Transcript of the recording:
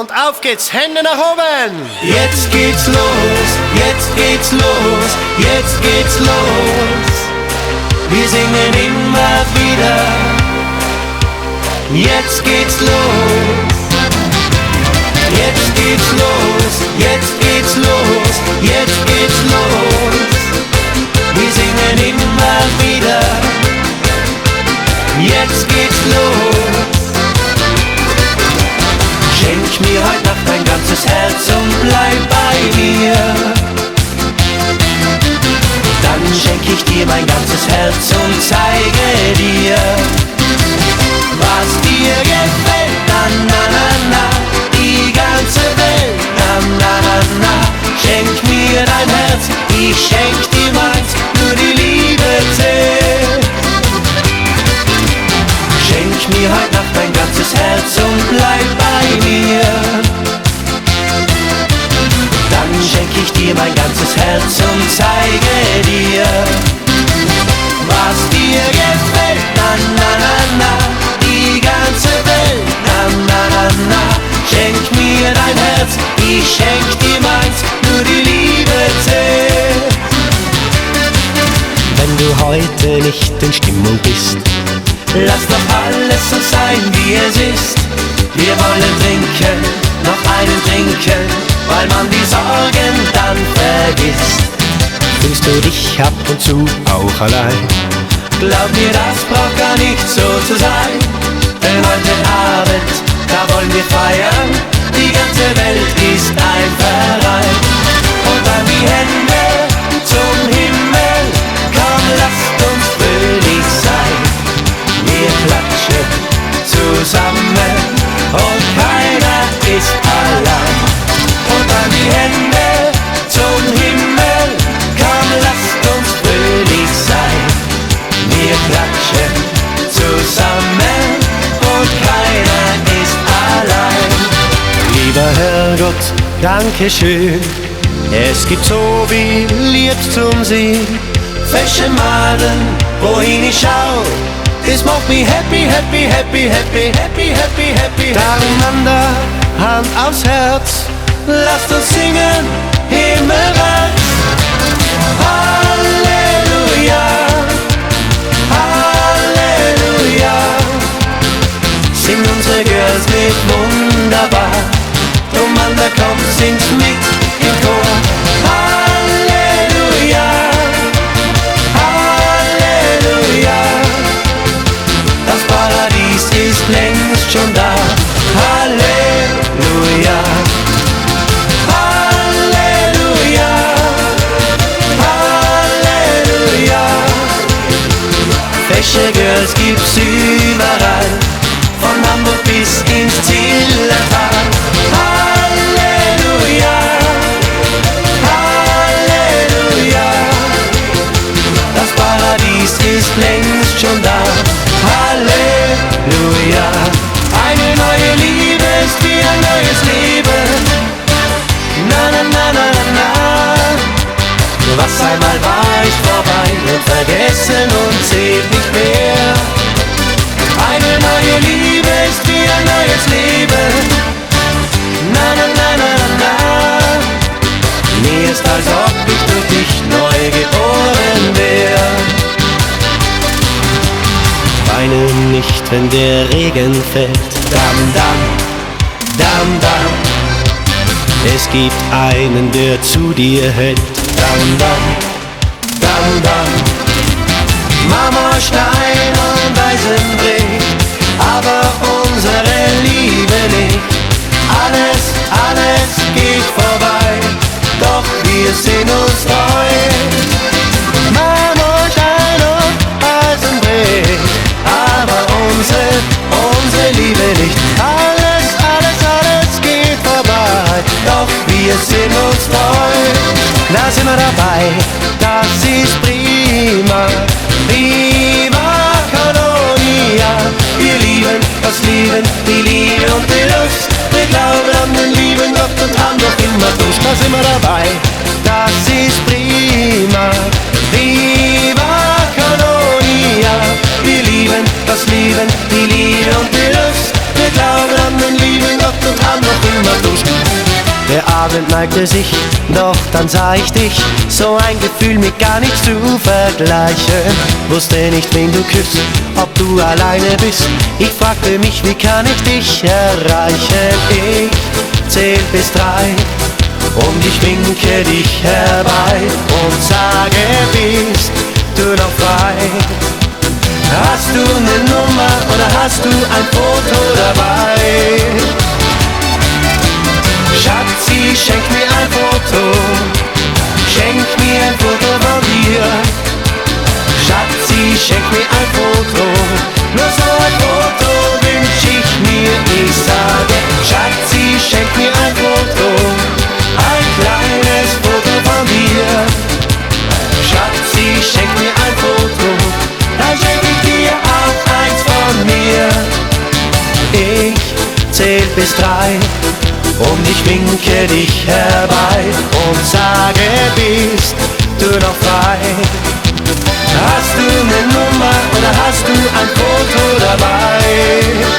Und auf geht's, Hände nach oben! Jetzt geht's los, jetzt geht's los, jetzt geht's los. Wir singen immer wieder. Jetzt geht's los. Jetzt geht's los, jetzt geht's los, jetzt geht's los. Wir singen immer wieder. Jetzt geht's los. Schenk mir heute Nacht dein ganzes Herz und bleib bei mir. Dann schenk ich dir mein ganzes Herz und zeige dir, was dir gefällt. Na na na na, die ganze Welt. Na na na na, schenk mir dein Herz, ich schenk dir meins, nur die Liebe zählt. Schenk mir heute Nacht dein ganzes Herz und bleib bei mir. Dann schenk ich dir mein ganzes Herz und zeige dir, was dir gefällt. Na na na na, die ganze Welt. Na na na na, schenk mir dein Herz, ich schenk dir meins, nur die Liebe zählt. Wenn du heute nicht in Stimmung bist, lass doch alles so sein, wie es ist. Wir wollen trinken, noch einen trinken, weil man die Sorgen dann vergisst. fühlst du dich ab und zu auch allein? Glaub mir, das braucht gar nicht so zu sein. Denn heute Abend, da wollen wir feiern. Die ganze Welt ist ein Verein. Und dann die Hände zum Himmel. Komm, lasst uns fröhlich sein. Wir klatschen zusammen und keiner ist allein. Und dann die Hände zum Himmel. Komm, lasst uns fröhlich sein. Wir klatschen zusammen und keiner ist allein. Lieber Herrgott, danke schön. Es gibt so viel Lied zum Sehen. Fesche Malen, wohin ich schau, es macht mich happy, happy, happy, happy, happy, happy, happy. Dareinander, Hand aufs Herz, lasst uns singen, himmelwärts. Halleluja, Halleluja. Sing unsere Girls mit wunderbar. Drum an der Kopf singst mit im Chor. Halleluja, Halleluja. Das Paradies ist längst schon da. Halleluja, Halleluja, Halleluja. Fesche Girls gibt's überall, von Hamburg bis ins Zillertal. Halleluja, Halleluja. Das Paradies ist längst schon da. Halleluja. Eine neue Liebe ist wie ein neues Leben. Na na na na na na. Was einmal war, ist vorbei und vergessen und zählt nicht mehr. Eine neue Liebe ist wie ein neues Leben. Na na na na na. Mir ist, als ob ich durch dich neu geboren wär. weine nicht, wenn der Regen fällt. Dam dam, dam dam. Es gibt einen, der zu dir hält. Dam dam, dam dam. Mama Stein und Eisen bricht, aber unsere Liebe nicht. Alles, alles geht vorbei, doch wir sind uns treu. Mama Stein und Eisen bricht, aber unsere Liebe nicht. Alles, alles, alles geht vorbei, doch wir sind uns treu. Da sind wir dabei, das ist prima. Viva Colonia, wir lieben das Leben, die Liebe und die Lust. Wir glauben an den lieben Gott und haben noch immer Lust. Da sind wir dabei, das ist prima. Viva Colonia, wir lieben das Leben, die Liebe und die Lust. Wir glauben an den lieben Gott und haben noch immer vertuscht. Der Abend neigte sich, doch dann sah ich dich. So ein Gefühl mit gar nichts zu vergleichen. Wusste nicht, wen du küsst, ob du alleine bist. Ich fragte mich, wie kann ich dich erreichen? Ich zähl bis 3 und ich winke dich herbei und sage, bist du noch frei? Hast du eine Nummer oder hast du ein Foto dabei? Schatzi, schenk mir ein Foto, schenk mir ein Foto von dir. Schatzi, schenk mir ein Foto, nur so ein Foto wünsch ich mir. Ich sage, Schatzi, schenk mir ein Foto, ein kleines Foto von dir. Schatzi, schenk mir ein Foto, dann schenk ich dir auch eins von mir. Ich zähl bis 3 und ich winke dich herbei und sage, bist du noch frei? Hast du eine Nummer oder hast du ein Foto dabei?